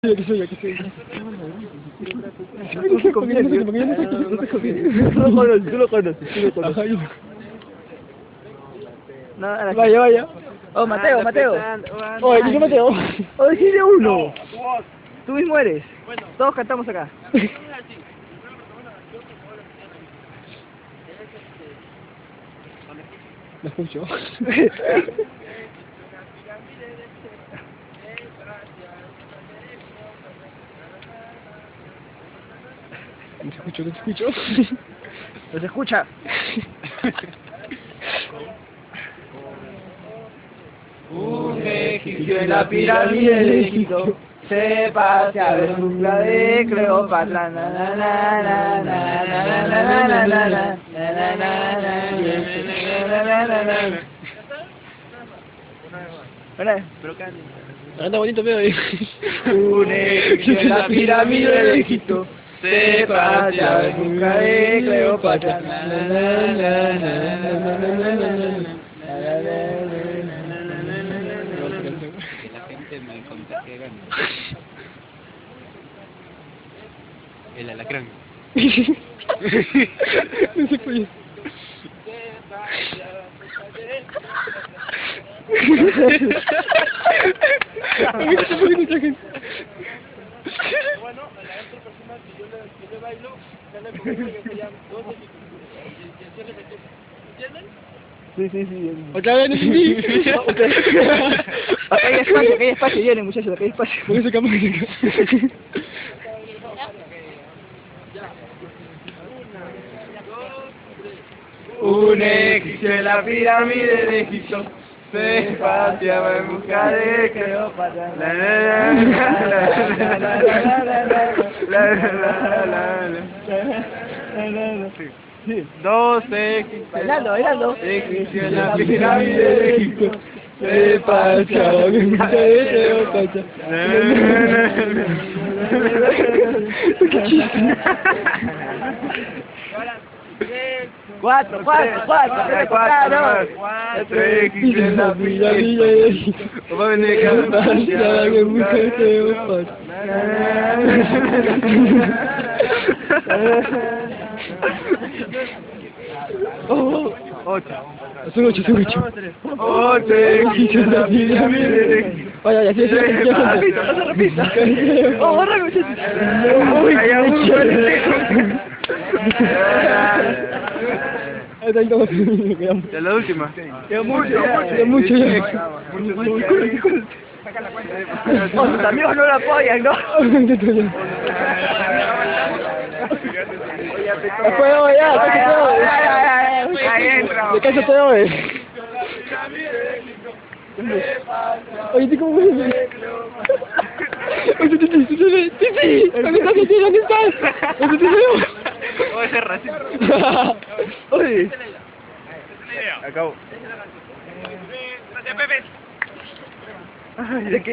Aquí soy. No se conviene, porque yo no se conviene. Tú lo conoces. Ajá, yo. No, ahora sí. Vaya. Oh, Mateo. Oh, aquí no Mateo. Oh, decide uno. Tú mismo eres. Todos cantamos acá. Me escucho. No te escucho. ¿No se escucha? Un egipcio en la pirámide de Egipto se pasea de jungla de Cleopatra. Na, na, na, na, na, na, na, na, na, na, na, na, na, na, na. Pero Anda bonito, veo ahí. un egipcio en la pirámide de Egipto se pasea de jungla de Cleopatra. Na, na, na, na, na, na, na, na, na. Que la gente me contagie ganas. El alacrán. No se puede. Bueno, la otra persona que yo bailo, ya le prometo que serían 12 intenciones de cosas. ¿Entienden? Sí. Otra vez no entendí. Acá hay espacio, vienen muchachos, acá hay espacio. ¿Por qué se cambia? Un egipcio en la pirámide de Egipto se paseaba en busca de Cleopatra. La, la, la, la. Dos egipcios en la pirámide de Egipto se paseaban en busca de Cleopatra. Cuatro egipcios en la pirámide de Egipto se paseaban en busca de Cleopatra. Son ocho. Ocho egipcios en la pirámide de Egipto. Vaya, ya repita. Oh, borra, Ya la última. Queda mucho ya. Oh, tus amigos no lo apoyan, ¿no? Después ya, Ahí entro. de casa te doy. Oye, ¿tú cómo ves? Oye, Titi, ¿dónde estás? Oye, te veo. Oye, ese racista. Oye. Acabó. Gracias, Pepe. Ay, ¿de qué?